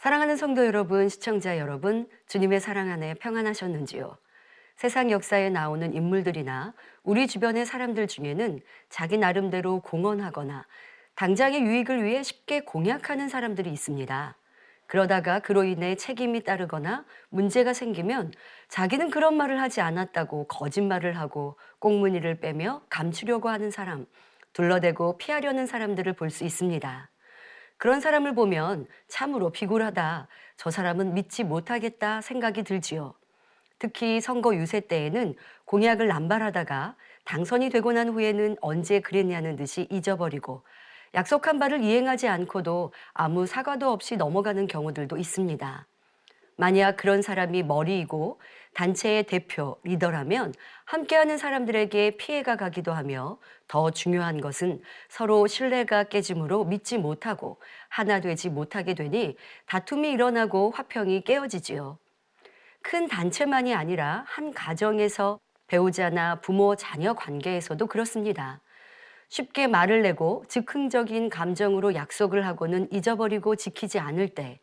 사랑하는 성도 여러분, 시청자 여러분, 주님의 사랑 안에 평안하셨는지요? 세상 역사에 나오는 인물들이나 우리 주변의 사람들 중에는 자기 나름대로 공언하거나 당장의 유익을 위해 쉽게 공약하는 사람들이 있습니다. 그러다가 그로 인해 책임이 따르거나 문제가 생기면 자기는 그런 말을 하지 않았다고 거짓말을 하고 꽁무니를 빼며 감추려고 하는 사람, 둘러대고 피하려는 사람들을 볼 수 있습니다. 그런 사람을 보면 참으로 비굴하다, 저 사람은 믿지 못하겠다 생각이 들지요. 특히 선거 유세 때에는 공약을 남발하다가 당선이 되고 난 후에는 언제 그랬냐는 듯이 잊어버리고 약속한 바를 이행하지 않고도 아무 사과도 없이 넘어가는 경우들도 있습니다. 만약 그런 사람이 머리이고 단체의 대표, 리더라면 함께하는 사람들에게 피해가 가기도 하며 더 중요한 것은 서로 신뢰가 깨짐으로 믿지 못하고 하나 되지 못하게 되니 다툼이 일어나고 화평이 깨어지지요. 큰 단체만이 아니라 한 가정에서 배우자나 부모, 자녀 관계에서도 그렇습니다. 쉽게 말을 내고 즉흥적인 감정으로 약속을 하고는 잊어버리고 지키지 않을 때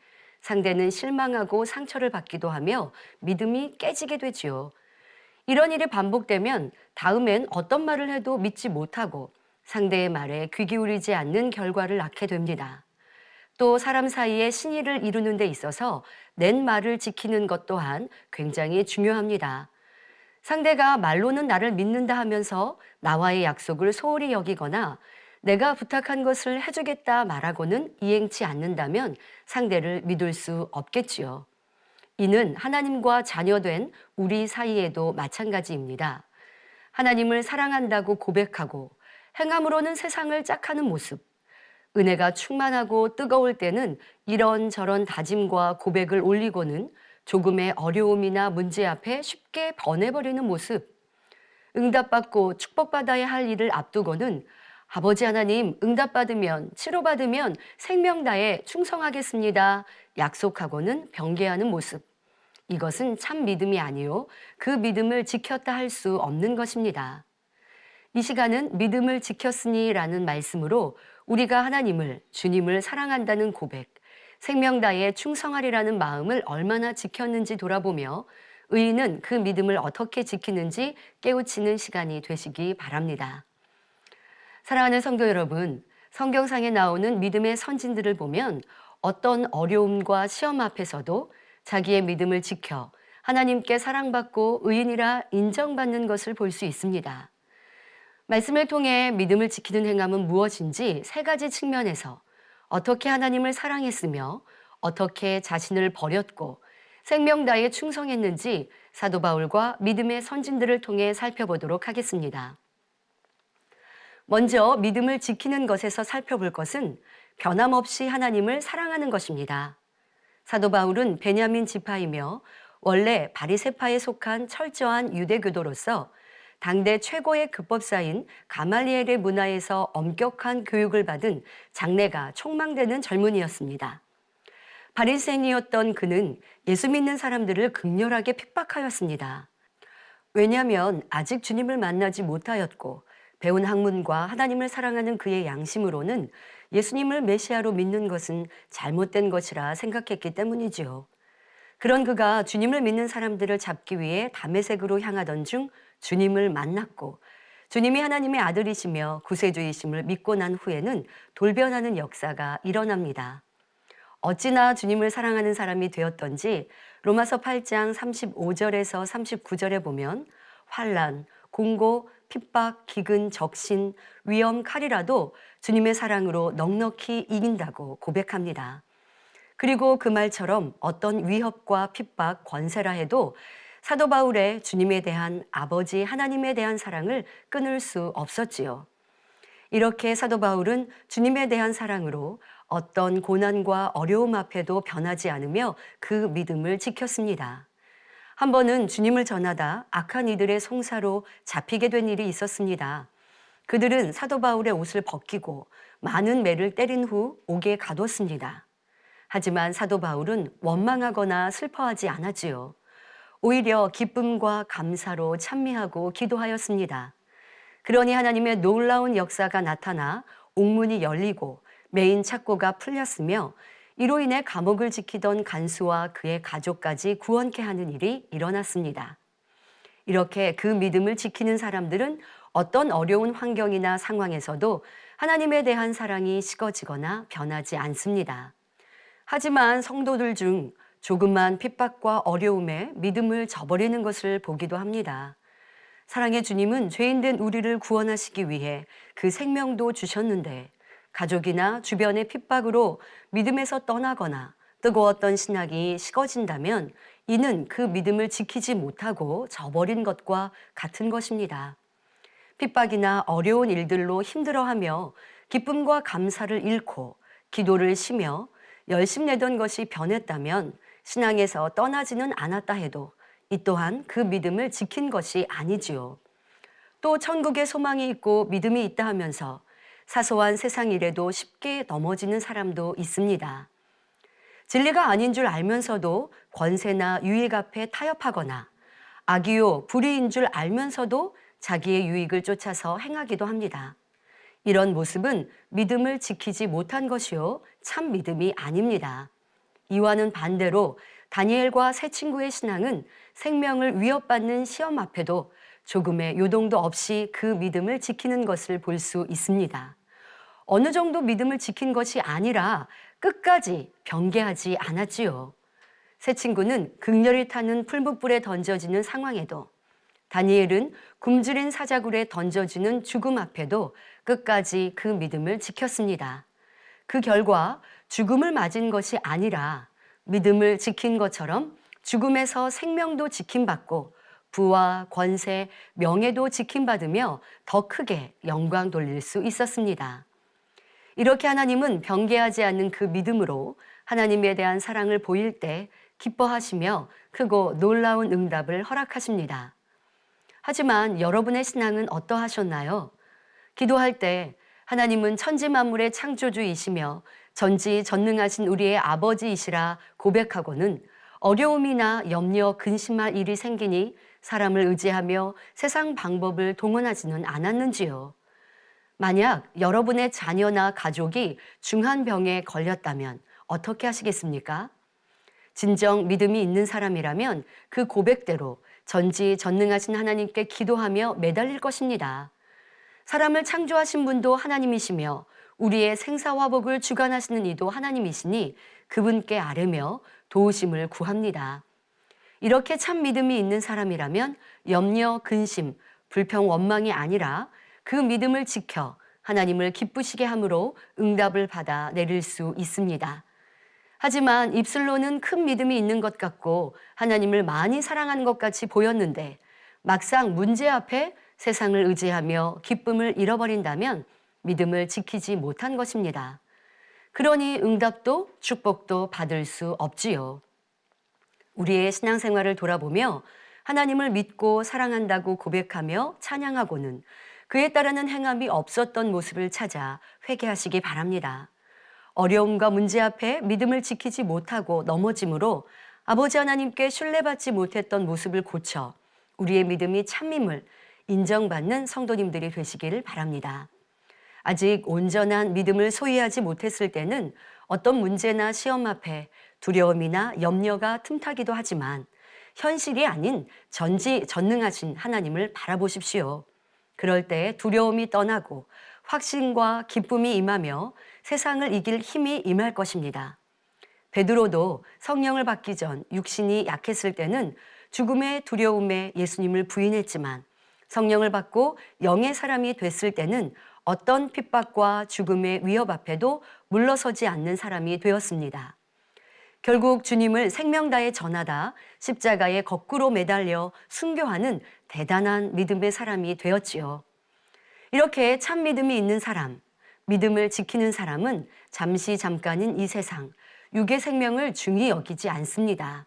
상대는 실망하고 상처를 받기도 하며 믿음이 깨지게 되지요. 이런 일이 반복되면 다음엔 어떤 말을 해도 믿지 못하고 상대의 말에 귀 기울이지 않는 결과를 낳게 됩니다. 또 사람 사이에 신의를 이루는 데 있어서 낸 말을 지키는 것 또한 굉장히 중요합니다. 상대가 말로는 나를 믿는다 하면서 나와의 약속을 소홀히 여기거나 내가 부탁한 것을 해주겠다 말하고는 이행치 않는다면 상대를 믿을 수 없겠지요. 이는 하나님과 자녀된 우리 사이에도 마찬가지입니다. 하나님을 사랑한다고 고백하고 행함으로는 세상을 짝하는 모습, 은혜가 충만하고 뜨거울 때는 이런저런 다짐과 고백을 올리고는 조금의 어려움이나 문제 앞에 쉽게 변해버리는 모습, 응답받고 축복받아야 할 일을 앞두고는 아버지 하나님 응답받으면 치료받으면 생명 다해 충성하겠습니다. 약속하고는 변개하는 모습. 이것은 참 믿음이 아니요. 그 믿음을 지켰다 할 수 없는 것입니다. 이 시간은 믿음을 지켰으니 라는 말씀으로 우리가 하나님을, 주님을 사랑한다는 고백, 생명 다해 충성하리라는 마음을 얼마나 지켰는지 돌아보며 의인은 그 믿음을 어떻게 지키는지 깨우치는 시간이 되시기 바랍니다. 사랑하는 성도 여러분, 성경상에 나오는 믿음의 선진들을 보면 어떤 어려움과 시험 앞에서도 자기의 믿음을 지켜 하나님께 사랑받고 의인이라 인정받는 것을 볼 수 있습니다. 말씀을 통해 믿음을 지키는 행함은 무엇인지 세 가지 측면에서 어떻게 하나님을 사랑했으며 어떻게 자신을 버렸고 생명 다해 충성했는지 사도 바울과 믿음의 선진들을 통해 살펴보도록 하겠습니다. 먼저 믿음을 지키는 것에서 살펴볼 것은 변함없이 하나님을 사랑하는 것입니다. 사도 바울은 베냐민 지파이며 원래 바리새파에 속한 철저한 유대교도로서 당대 최고의 급법사인 가말리엘의 문화에서 엄격한 교육을 받은 장래가 촉망되는 젊은이였습니다. 바리새인이었던 그는 예수 믿는 사람들을 극렬하게 핍박하였습니다. 왜냐하면 아직 주님을 만나지 못하였고 배운 학문과 하나님을 사랑하는 그의 양심으로는 예수님을 메시아로 믿는 것은 잘못된 것이라 생각했기 때문이지요. 그런 그가 주님을 믿는 사람들을 잡기 위해 다메섹으로 향하던 중 주님을 만났고 주님이 하나님의 아들이시며 구세주이심을 믿고 난 후에는 돌변하는 역사가 일어납니다. 어찌나 주님을 사랑하는 사람이 되었던지 로마서 8장 35절에서 39절에 보면 환난, 공고, 핍박, 기근, 적신, 위험, 칼이라도 주님의 사랑으로 넉넉히 이긴다고 고백합니다. 그리고 그 말처럼 어떤 위협과 핍박, 권세라 해도 사도 바울의 주님에 대한 아버지 하나님에 대한 사랑을 끊을 수 없었지요. 이렇게 사도 바울은 주님에 대한 사랑으로 어떤 고난과 어려움 앞에도 변하지 않으며 그 믿음을 지켰습니다. 한 번은 주님을 전하다 악한 이들의 송사로 잡히게 된 일이 있었습니다. 그들은 사도 바울의 옷을 벗기고 많은 매를 때린 후 옥에 가뒀습니다. 하지만 사도 바울은 원망하거나 슬퍼하지 않았지요. 오히려 기쁨과 감사로 찬미하고 기도하였습니다. 그러니 하나님의 놀라운 역사가 나타나 옥문이 열리고 메인 착고가 풀렸으며 이로 인해 감옥을 지키던 간수와 그의 가족까지 구원케 하는 일이 일어났습니다. 이렇게 그 믿음을 지키는 사람들은 어떤 어려운 환경이나 상황에서도 하나님에 대한 사랑이 식어지거나 변하지 않습니다. 하지만 성도들 중 조금만 핍박과 어려움에 믿음을 저버리는 것을 보기도 합니다. 사랑의 주님은 죄인된 우리를 구원하시기 위해 그 생명도 주셨는데 가족이나 주변의 핍박으로 믿음에서 떠나거나 뜨거웠던 신학이 식어진다면 이는 그 믿음을 지키지 못하고 저버린 것과 같은 것입니다. 핍박이나 어려운 일들로 힘들어하며 기쁨과 감사를 잃고 기도를 쉬며 열심내던 것이 변했다면 신앙에서 떠나지는 않았다 해도 이 또한 그 믿음을 지킨 것이 아니지요. 또 천국에 소망이 있고 믿음이 있다 하면서 사소한 세상 일에도 쉽게 넘어지는 사람도 있습니다. 진리가 아닌 줄 알면서도 권세나 유익 앞에 타협하거나 악이요 불의인 줄 알면서도 자기의 유익을 쫓아서 행하기도 합니다. 이런 모습은 믿음을 지키지 못한 것이요 참 믿음이 아닙니다. 이와는 반대로 다니엘과 세 친구의 신앙은 생명을 위협받는 시험 앞에도 조금의 요동도 없이 그 믿음을 지키는 것을 볼 수 있습니다. 어느 정도 믿음을 지킨 것이 아니라 끝까지 변개하지 않았지요. 세 친구는 극렬히 타는 풀무불에 던져지는 상황에도, 다니엘은 굶주린 사자굴에 던져지는 죽음 앞에도 끝까지 그 믿음을 지켰습니다. 그 결과 죽음을 맞은 것이 아니라 믿음을 지킨 것처럼 죽음에서 생명도 지킴받고 부와 권세, 명예도 지킴받으며 더 크게 영광 돌릴 수 있었습니다. 이렇게 하나님은 변개하지 않는 그 믿음으로 하나님에 대한 사랑을 보일 때 기뻐하시며 크고 놀라운 응답을 허락하십니다. 하지만 여러분의 신앙은 어떠하셨나요? 기도할 때 하나님은 천지 만물의 창조주이시며 전지전능하신 우리의 아버지이시라 고백하고는 어려움이나 염려, 근심할 일이 생기니 사람을 의지하며 세상 방법을 동원하지는 않았는지요? 만약 여러분의 자녀나 가족이 중한 병에 걸렸다면 어떻게 하시겠습니까? 진정 믿음이 있는 사람이라면 그 고백대로 전지전능하신 하나님께 기도하며 매달릴 것입니다. 사람을 창조하신 분도 하나님이시며 우리의 생사화복을 주관하시는 이도 하나님이시니 그분께 아뢰며 도우심을 구합니다. 이렇게 참 믿음이 있는 사람이라면 염려, 근심, 불평, 원망이 아니라 그 믿음을 지켜 하나님을 기쁘시게 함으로 응답을 받아 내릴 수 있습니다. 하지만 입술로는 큰 믿음이 있는 것 같고 하나님을 많이 사랑하는 것 같이 보였는데 막상 문제 앞에 세상을 의지하며 기쁨을 잃어버린다면 믿음을 지키지 못한 것입니다. 그러니 응답도 축복도 받을 수 없지요. 우리의 신앙생활을 돌아보며 하나님을 믿고 사랑한다고 고백하며 찬양하고는 그에 따르는 행함이 없었던 모습을 찾아 회개하시기 바랍니다. 어려움과 문제 앞에 믿음을 지키지 못하고 넘어짐으로 아버지 하나님께 신뢰받지 못했던 모습을 고쳐 우리의 믿음이 참임을 인정받는 성도님들이 되시기를 바랍니다. 아직 온전한 믿음을 소유하지 못했을 때는 어떤 문제나 시험 앞에 두려움이나 염려가 틈타기도 하지만 현실이 아닌 전지전능하신 하나님을 바라보십시오. 그럴 때 두려움이 떠나고 확신과 기쁨이 임하며 세상을 이길 힘이 임할 것입니다. 베드로도 성령을 받기 전 육신이 약했을 때는 죽음의 두려움에 예수님을 부인했지만 성령을 받고 영의 사람이 됐을 때는 어떤 핍박과 죽음의 위협 앞에도 물러서지 않는 사람이 되었습니다. 결국 주님을 생명 다해 전하다 십자가에 거꾸로 매달려 순교하는 대단한 믿음의 사람이 되었지요. 이렇게 참 믿음이 있는 사람, 믿음을 지키는 사람은 잠깐인 이 세상, 육의 생명을 중히 여기지 않습니다.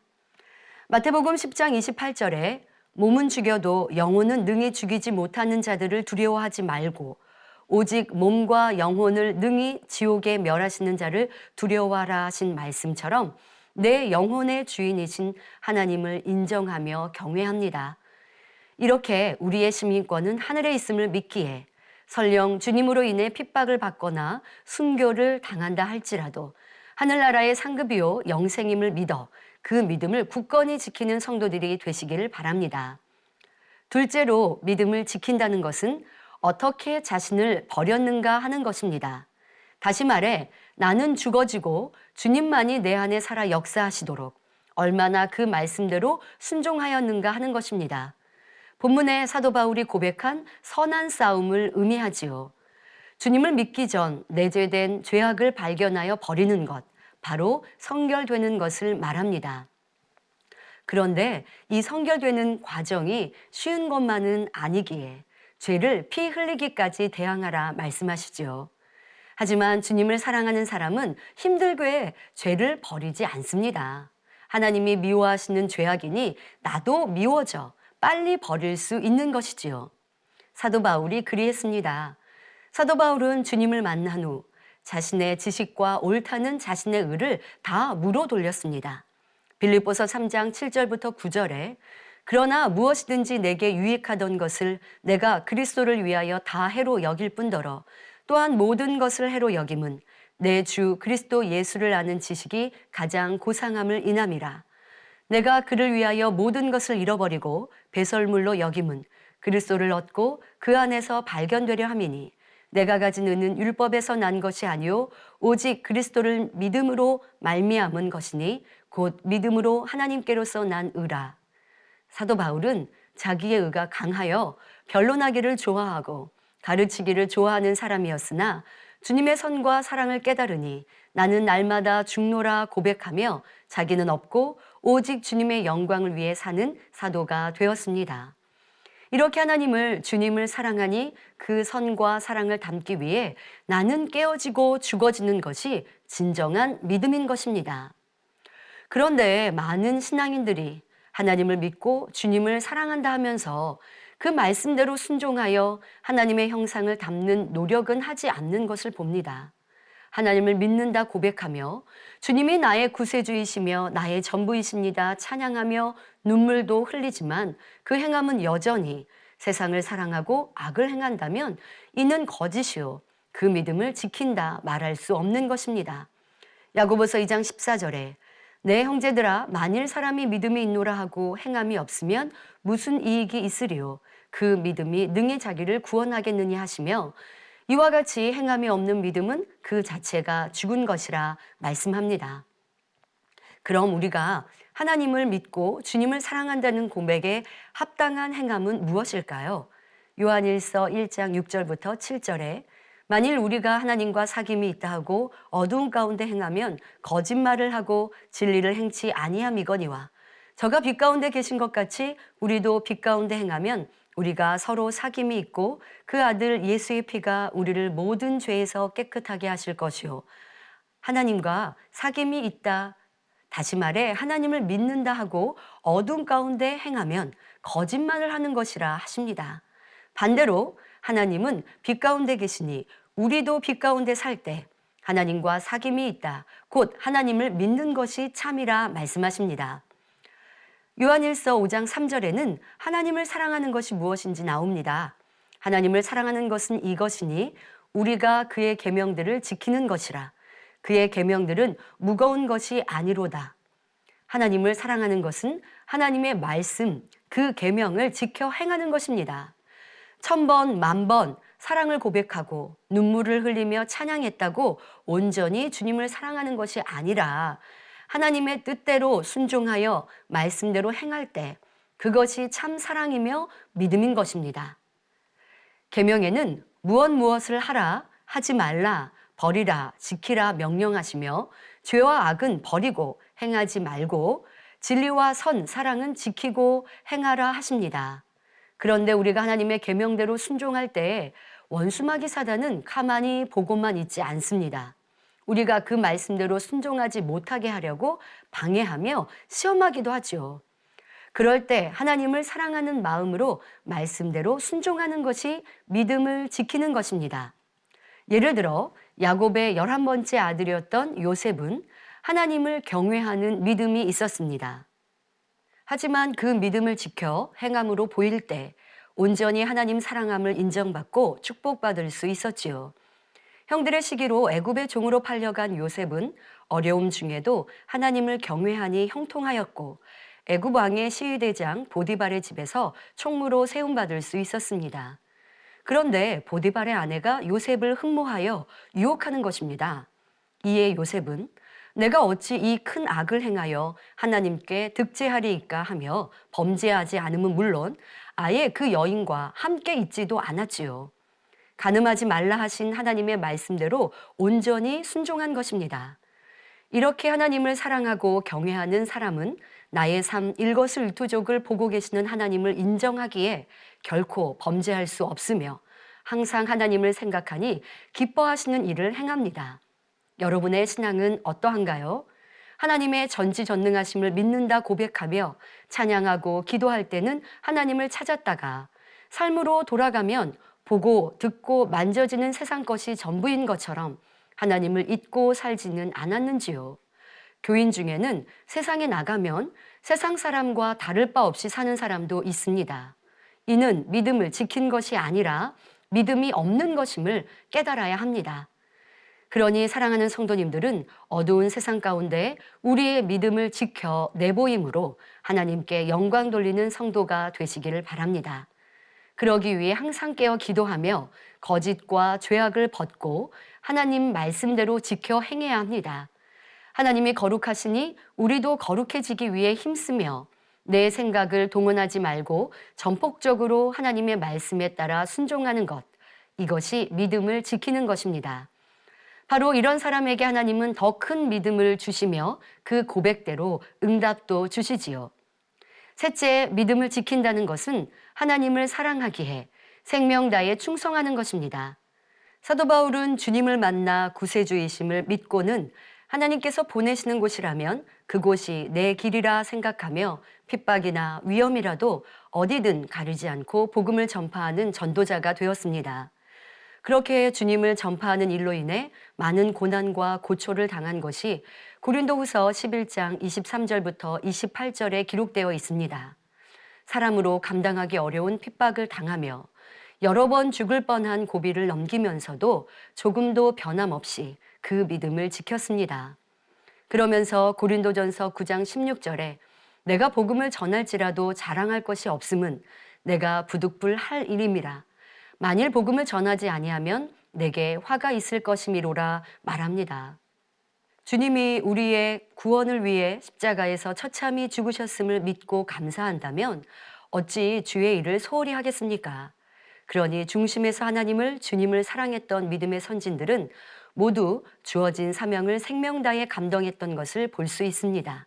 마태복음 10장 28절에 몸은 죽여도 영혼은 능히 죽이지 못하는 자들을 두려워하지 말고 오직 몸과 영혼을 능히 지옥에 멸하시는 자를 두려워하라 하신 말씀처럼 내 영혼의 주인이신 하나님을 인정하며 경외합니다. 이렇게 우리의 시민권은 하늘에 있음을 믿기에 설령 주님으로 인해 핍박을 받거나 순교를 당한다 할지라도 하늘나라의 상급이요 영생임을 믿어 그 믿음을 굳건히 지키는 성도들이 되시기를 바랍니다. 둘째로 믿음을 지킨다는 것은 어떻게 자신을 버렸는가 하는 것입니다. 다시 말해 나는 죽어지고 주님만이 내 안에 살아 역사하시도록 얼마나 그 말씀대로 순종하였는가 하는 것입니다. 본문에 사도 바울이 고백한 선한 싸움을 의미하지요. 주님을 믿기 전 내재된 죄악을 발견하여 버리는 것, 바로 성결되는 것을 말합니다. 그런데 이 성결되는 과정이 쉬운 것만은 아니기에 죄를 피 흘리기까지 대항하라 말씀하시지요. 하지만 주님을 사랑하는 사람은 힘들게 죄를 버리지 않습니다. 하나님이 미워하시는 죄악이니 나도 미워져 빨리 버릴 수 있는 것이지요. 사도 바울이 그리했습니다. 사도 바울은 주님을 만난 후 자신의 지식과 옳다는 자신의 의를 다 물어 돌렸습니다. 빌립보서 3장 7절부터 9절에 그러나 무엇이든지 내게 유익하던 것을 내가 그리스도를 위하여 다 해로 여길 뿐더러 또한 모든 것을 해로 여김은 내 주 그리스도 예수를 아는 지식이 가장 고상함을 인함이라. 내가 그를 위하여 모든 것을 잃어버리고 배설물로 여김은 그리스도를 얻고 그 안에서 발견되려 함이니 내가 가진 의는 율법에서 난 것이 아니요 오직 그리스도를 믿음으로 말미암은 것이니 곧 믿음으로 하나님께로서 난 의라. 사도 바울은 자기의 의가 강하여 변론하기를 좋아하고 가르치기를 좋아하는 사람이었으나 주님의 선과 사랑을 깨달으니 나는 날마다 죽노라 고백하며 자기는 없고 오직 주님의 영광을 위해 사는 사도가 되었습니다. 이렇게 하나님을 주님을 사랑하니 그 선과 사랑을 담기 위해 나는 깨어지고 죽어지는 것이 진정한 믿음인 것입니다. 그런데 많은 신앙인들이 하나님을 믿고 주님을 사랑한다 하면서 그 말씀대로 순종하여 하나님의 형상을 담는 노력은 하지 않는 것을 봅니다. 하나님을 믿는다 고백하며 주님이 나의 구세주이시며 나의 전부이십니다 찬양하며 눈물도 흘리지만 그 행함은 여전히 세상을 사랑하고 악을 행한다면 이는 거짓이요 그 믿음을 지킨다 말할 수 없는 것입니다. 야고보서 2장 14절에 내 형제들아 만일 사람이 믿음이 있노라 하고 행함이 없으면 무슨 이익이 있으리요 그 믿음이 능히 자기를 구원하겠느냐 하시며 이와 같이 행함이 없는 믿음은 그 자체가 죽은 것이라 말씀합니다. 그럼 우리가 하나님을 믿고 주님을 사랑한다는 고백에 합당한 행함은 무엇일까요? 요한일서 1장 6절부터 7절에 만일 우리가 하나님과 사귐이 있다 하고 어두운 가운데 행하면 거짓말을 하고 진리를 행치 아니함이거니와 저가 빛 가운데 계신 것 같이 우리도 빛 가운데 행하면 우리가 서로 사귐이 있고 그 아들 예수의 피가 우리를 모든 죄에서 깨끗하게 하실 것이요 하나님과 사귐이 있다. 다시 말해 하나님을 믿는다 하고 어둠 가운데 행하면 거짓말을 하는 것이라 하십니다. 반대로 하나님은 빛 가운데 계시니 우리도 빛 가운데 살 때 하나님과 사귐이 있다. 곧 하나님을 믿는 것이 참이라 말씀하십니다. 요한일서 5장 3절에는 하나님을 사랑하는 것이 무엇인지 나옵니다. 하나님을 사랑하는 것은 이것이니 우리가 그의 계명들을 지키는 것이라. 그의 계명들은 무거운 것이 아니로다. 하나님을 사랑하는 것은 하나님의 말씀, 그 계명을 지켜 행하는 것입니다. 1000번, 10,000번 사랑을 고백하고 눈물을 흘리며 찬양했다고 온전히 주님을 사랑하는 것이 아니라 하나님의 뜻대로 순종하여 말씀대로 행할 때 그것이 참 사랑이며 믿음인 것입니다. 계명에는 무엇을 하라, 하지 말라, 버리라, 지키라 명령하시며 죄와 악은 버리고 행하지 말고 진리와 선, 사랑은 지키고 행하라 하십니다. 그런데 우리가 하나님의 계명대로 순종할 때 원수마귀 사단은 가만히 보고만 있지 않습니다. 우리가 그 말씀대로 순종하지 못하게 하려고 방해하며 시험하기도 하죠. 그럴 때 하나님을 사랑하는 마음으로 말씀대로 순종하는 것이 믿음을 지키는 것입니다. 예를 들어 야곱의 11번째 아들이었던 요셉은 하나님을 경외하는 믿음이 있었습니다. 하지만 그 믿음을 지켜 행함으로 보일 때 온전히 하나님 사랑함을 인정받고 축복받을 수 있었지요. 형들의 시기로 애굽의 종으로 팔려간 요셉은 어려움 중에도 하나님을 경외하니 형통하였고 애굽 왕의 시위대장 보디발의 집에서 총무로 세움받을 수 있었습니다. 그런데 보디발의 아내가 요셉을 흠모하여 유혹하는 것입니다. 이에 요셉은 내가 어찌 이 큰 악을 행하여 하나님께 득죄하리이까 하며 범죄하지 않음은 물론 아예 그 여인과 함께 있지도 않았지요. 간음하지 말라 하신 하나님의 말씀대로 온전히 순종한 것입니다. 이렇게 하나님을 사랑하고 경외하는 사람은 나의 삶 일거수일투족을 보고 계시는 하나님을 인정하기에 결코 범죄할 수 없으며 항상 하나님을 생각하니 기뻐하시는 일을 행합니다. 여러분의 신앙은 어떠한가요? 하나님의 전지전능하심을 믿는다 고백하며 찬양하고 기도할 때는 하나님을 찾았다가 삶으로 돌아가면 보고 듣고 만져지는 세상 것이 전부인 것처럼 하나님을 잊고 살지는 않았는지요? 교인 중에는 세상에 나가면 세상 사람과 다를 바 없이 사는 사람도 있습니다. 이는 믿음을 지킨 것이 아니라 믿음이 없는 것임을 깨달아야 합니다. 그러니 사랑하는 성도님들은 어두운 세상 가운데 우리의 믿음을 지켜 내보임으로 하나님께 영광 돌리는 성도가 되시기를 바랍니다. 그러기 위해 항상 깨어 기도하며 거짓과 죄악을 벗고 하나님 말씀대로 지켜 행해야 합니다. 하나님이 거룩하시니 우리도 거룩해지기 위해 힘쓰며 내 생각을 동원하지 말고 전폭적으로 하나님의 말씀에 따라 순종하는 것, 이것이 믿음을 지키는 것입니다. 바로 이런 사람에게 하나님은 더 큰 믿음을 주시며 그 고백대로 응답도 주시지요. 셋째, 믿음을 지킨다는 것은 하나님을 사랑하기에 생명 다해 충성하는 것입니다. 사도 바울은 주님을 만나 구세주이심을 믿고는 하나님께서 보내시는 곳이라면 그곳이 내 길이라 생각하며 핍박이나 위험이라도 어디든 가리지 않고 복음을 전파하는 전도자가 되었습니다. 그렇게 주님을 전파하는 일로 인해 많은 고난과 고초를 당한 것이 고린도후서 11장 23절부터 28절에 기록되어 있습니다. 사람으로 감당하기 어려운 핍박을 당하며 여러 번 죽을 뻔한 고비를 넘기면서도 조금도 변함없이 그 믿음을 지켰습니다. 그러면서 고린도전서 9장 16절에 내가 복음을 전할지라도 자랑할 것이 없음은 내가 부득불할 일임이라. 만일 복음을 전하지 아니하면 내게 화가 있을 것이미로라 말합니다. 주님이 우리의 구원을 위해 십자가에서 처참히 죽으셨음을 믿고 감사한다면 어찌 주의 일을 소홀히 하겠습니까? 그러니 중심에서 하나님을 주님을 사랑했던 믿음의 선진들은 모두 주어진 사명을 생명 다해 감당했던 것을 볼 수 있습니다.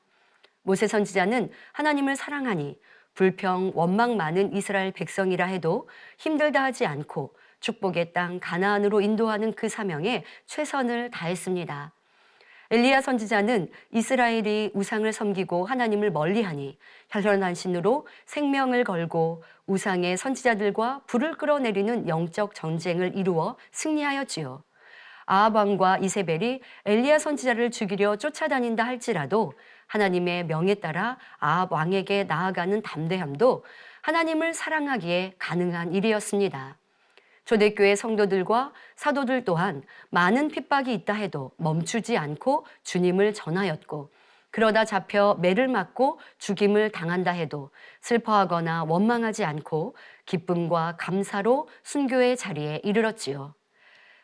모세 선지자는 하나님을 사랑하니 불평, 원망 많은 이스라엘 백성이라 해도 힘들다 하지 않고 축복의 땅 가나안으로 인도하는 그 사명에 최선을 다했습니다. 엘리야 선지자는 이스라엘이 우상을 섬기고 하나님을 멀리하니 혈혈한 신으로 생명을 걸고 우상의 선지자들과 불을 끌어내리는 영적 전쟁을 이루어 승리하였지요. 아합 왕과 이세벨이 엘리야 선지자를 죽이려 쫓아다닌다 할지라도 하나님의 명에 따라 아합 왕에게 나아가는 담대함도 하나님을 사랑하기에 가능한 일이었습니다. 초대교회 성도들과 사도들 또한 많은 핍박이 있다 해도 멈추지 않고 주님을 전하였고 그러다 잡혀 매를 맞고 죽임을 당한다 해도 슬퍼하거나 원망하지 않고 기쁨과 감사로 순교의 자리에 이르렀지요.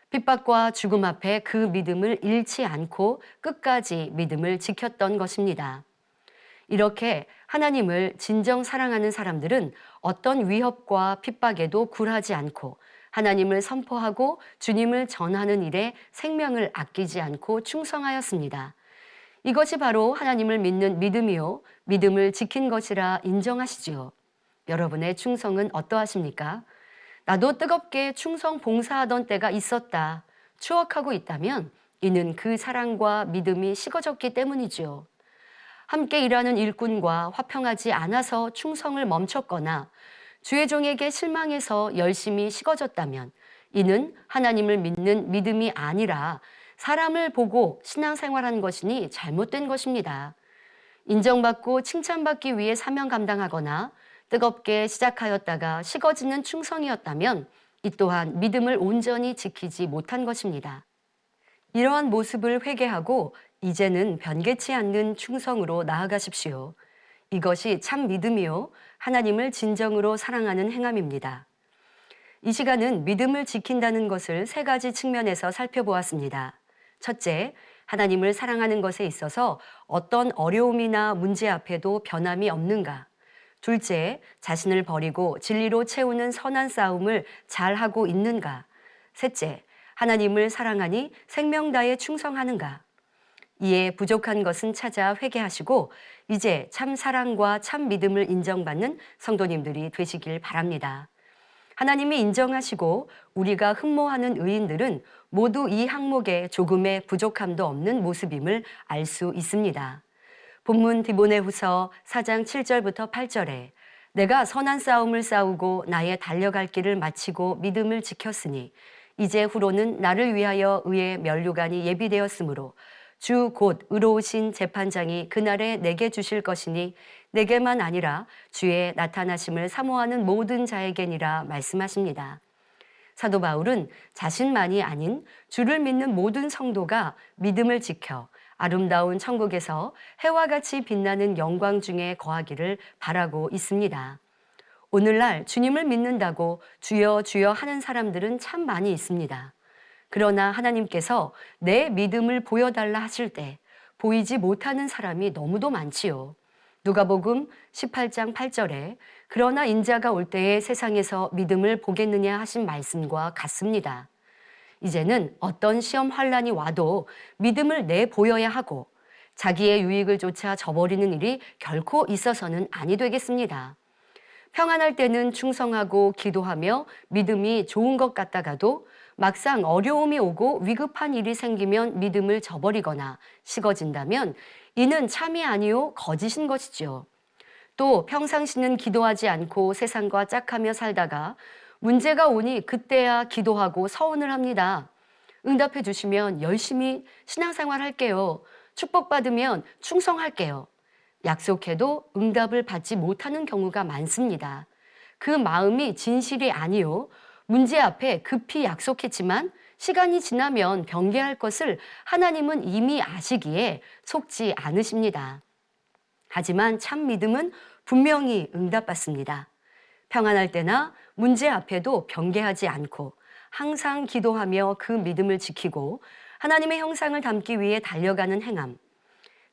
핍박과 죽음 앞에 그 믿음을 잃지 않고 끝까지 믿음을 지켰던 것입니다. 이렇게 하나님을 진정 사랑하는 사람들은 어떤 위협과 핍박에도 굴하지 않고 하나님을 선포하고 주님을 전하는 일에 생명을 아끼지 않고 충성하였습니다. 이것이 바로 하나님을 믿는 믿음이요, 믿음을 지킨 것이라 인정하시지요. 여러분의 충성은 어떠하십니까? 나도 뜨겁게 충성 봉사하던 때가 있었다. 추억하고 있다면 이는 그 사랑과 믿음이 식어졌기 때문이지요. 함께 일하는 일꾼과 화평하지 않아서 충성을 멈췄거나 주의 종에게 실망해서 열심히 식어졌다면 이는 하나님을 믿는 믿음이 아니라 사람을 보고 신앙생활하는 것이니 잘못된 것입니다. 인정받고 칭찬받기 위해 사명 감당하거나 뜨겁게 시작하였다가 식어지는 충성이었다면 이 또한 믿음을 온전히 지키지 못한 것입니다. 이러한 모습을 회개하고 이제는 변개치 않는 충성으로 나아가십시오. 이것이 참 믿음이요. 하나님을 진정으로 사랑하는 행함입니다. 이 시간은 믿음을 지킨다는 것을 세 가지 측면에서 살펴보았습니다. 첫째, 하나님을 사랑하는 것에 있어서 어떤 어려움이나 문제 앞에도 변함이 없는가. 둘째, 자신을 버리고 진리로 채우는 선한 싸움을 잘하고 있는가. 셋째, 하나님을 사랑하니 생명 다해 충성하는가. 이에 부족한 것은 찾아 회개하시고 이제 참 사랑과 참 믿음을 인정받는 성도님들이 되시길 바랍니다. 하나님이 인정하시고 우리가 흠모하는 의인들은 모두 이 항목에 조금의 부족함도 없는 모습임을 알 수 있습니다. 본문 디모데후서 4장 7절부터 8절에 내가 선한 싸움을 싸우고 나의 달려갈 길을 마치고 믿음을 지켰으니 이제 후로는 나를 위하여 의의 면류관이 예비되었으므로 주 곧 의로우신 재판장이 그날에 내게 주실 것이니 내게만 아니라 주의 나타나심을 사모하는 모든 자에게니라 말씀하십니다. 사도 바울은 자신만이 아닌 주를 믿는 모든 성도가 믿음을 지켜 아름다운 천국에서 해와 같이 빛나는 영광 중에 거하기를 바라고 있습니다. 오늘날 주님을 믿는다고 주여 주여 하는 사람들은 참 많이 있습니다. 그러나 하나님께서 내 믿음을 보여달라 하실 때 보이지 못하는 사람이 너무도 많지요. 누가복음 18장 8절에 그러나 인자가 올 때에 세상에서 믿음을 보겠느냐 하신 말씀과 같습니다. 이제는 어떤 시험 환란이 와도 믿음을 내보여야 하고 자기의 유익을 쫓아 저버리는 일이 결코 있어서는 아니 되겠습니다. 평안할 때는 충성하고 기도하며 믿음이 좋은 것 같다가도 막상 어려움이 오고 위급한 일이 생기면 믿음을 저버리거나 식어진다면 이는 참이 아니요 거짓인 것이지요. 또 평상시는 기도하지 않고 세상과 짝하며 살다가 문제가 오니 그때야 기도하고 서원을 합니다. 응답해 주시면 열심히 신앙생활 할게요. 축복받으면 충성할게요. 약속해도 응답을 받지 못하는 경우가 많습니다. 그 마음이 진실이 아니요. 문제 앞에 급히 약속했지만 시간이 지나면 변개할 것을 하나님은 이미 아시기에 속지 않으십니다. 하지만 참 믿음은 분명히 응답받습니다. 평안할 때나 문제 앞에도 변개하지 않고 항상 기도하며 그 믿음을 지키고 하나님의 형상을 담기 위해 달려가는 행함.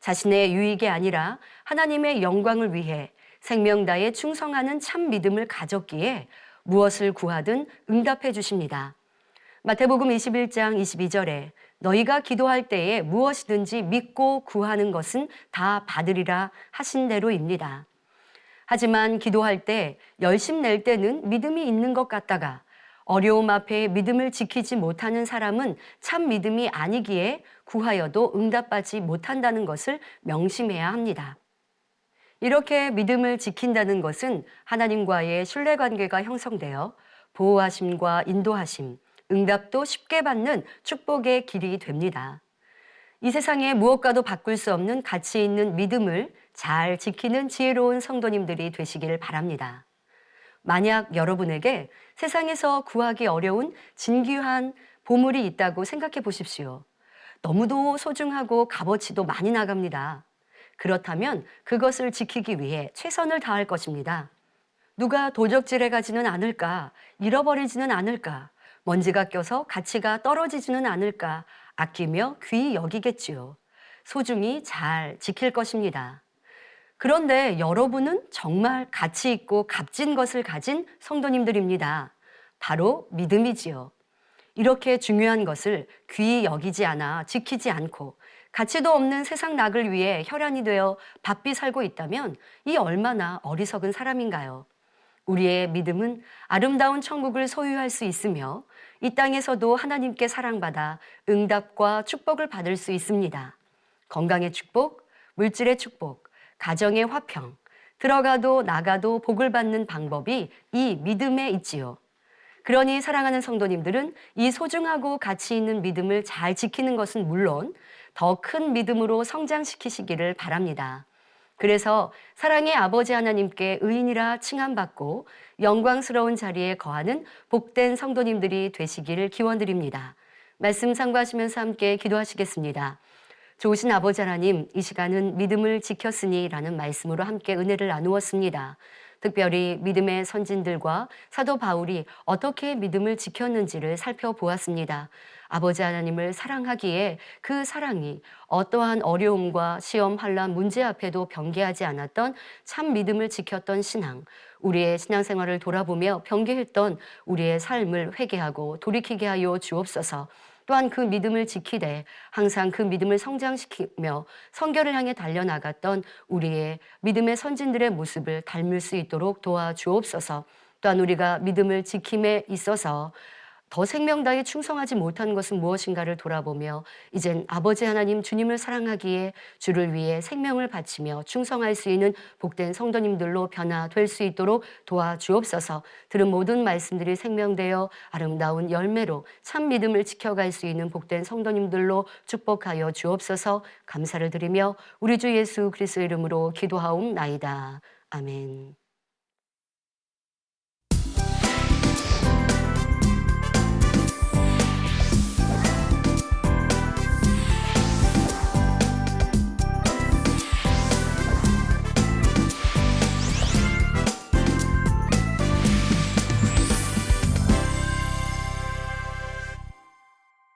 자신의 유익이 아니라 하나님의 영광을 위해 생명 다해 충성하는 참 믿음을 가졌기에 무엇을 구하든 응답해 주십니다. 마태복음 21장 22절에 너희가 기도할 때에 무엇이든지 믿고 구하는 것은 다 받으리라 하신 대로입니다. 하지만 기도할 때 열심 낼 때는 믿음이 있는 것 같다가 어려움 앞에 믿음을 지키지 못하는 사람은 참 믿음이 아니기에 구하여도 응답받지 못한다는 것을 명심해야 합니다. 이렇게 믿음을 지킨다는 것은 하나님과의 신뢰관계가 형성되어 보호하심과 인도하심, 응답도 쉽게 받는 축복의 길이 됩니다. 이 세상에 무엇과도 바꿀 수 없는 가치 있는 믿음을 잘 지키는 지혜로운 성도님들이 되시길 바랍니다. 만약 여러분에게 세상에서 구하기 어려운 진귀한 보물이 있다고 생각해 보십시오. 너무도 소중하고 값어치도 많이 나갑니다. 그렇다면 그것을 지키기 위해 최선을 다할 것입니다. 누가 도적질해 가지는 않을까, 잃어버리지는 않을까, 먼지가 껴서 가치가 떨어지지는 않을까 아끼며 귀히 여기겠지요. 소중히 잘 지킬 것입니다. 그런데 여러분은 정말 가치 있고 값진 것을 가진 성도님들입니다. 바로 믿음이지요. 이렇게 중요한 것을 귀히 여기지 않아 지키지 않고 가치도 없는 세상 낙을 위해 혈안이 되어 바삐 살고 있다면 이 얼마나 어리석은 사람인가요? 우리의 믿음은 아름다운 천국을 소유할 수 있으며 이 땅에서도 하나님께 사랑받아 응답과 축복을 받을 수 있습니다. 건강의 축복, 물질의 축복, 가정의 화평, 들어가도 나가도 복을 받는 방법이 이 믿음에 있지요. 그러니 사랑하는 성도님들은 이 소중하고 가치 있는 믿음을 잘 지키는 것은 물론 더 큰 믿음으로 성장시키시기를 바랍니다. 그래서 사랑의 아버지 하나님께 의인이라 칭함받고 영광스러운 자리에 거하는 복된 성도님들이 되시기를 기원드립니다. 말씀 상고하시면서 함께 기도하시겠습니다. 좋으신 아버지 하나님, 이 시간은 믿음을 지켰으니 라는 말씀으로 함께 은혜를 나누었습니다. 특별히 믿음의 선진들과 사도 바울이 어떻게 믿음을 지켰는지를 살펴보았습니다. 아버지 하나님을 사랑하기에 그 사랑이 어떠한 어려움과 시험, 환란, 문제 앞에도 변개하지 않았던 참 믿음을 지켰던 신앙, 우리의 신앙생활을 돌아보며 변개했던 우리의 삶을 회개하고 돌이키게 하여 주옵소서. 또한 그 믿음을 지키되 항상 그 믿음을 성장시키며 성결을 향해 달려나갔던 우리의 믿음의 선진들의 모습을 닮을 수 있도록 도와주옵소서. 또한 우리가 믿음을 지킴에 있어서 더 생명 다해 충성하지 못한 것은 무엇인가를 돌아보며 이젠 아버지 하나님 주님을 사랑하기에 주를 위해 생명을 바치며 충성할 수 있는 복된 성도님들로 변화될 수 있도록 도와주옵소서. 들은 모든 말씀들이 생명되어 아름다운 열매로 참 믿음을 지켜갈 수 있는 복된 성도님들로 축복하여 주옵소서. 감사를 드리며 우리 주 예수 그리스도의 이름으로 기도하옵나이다. 아멘.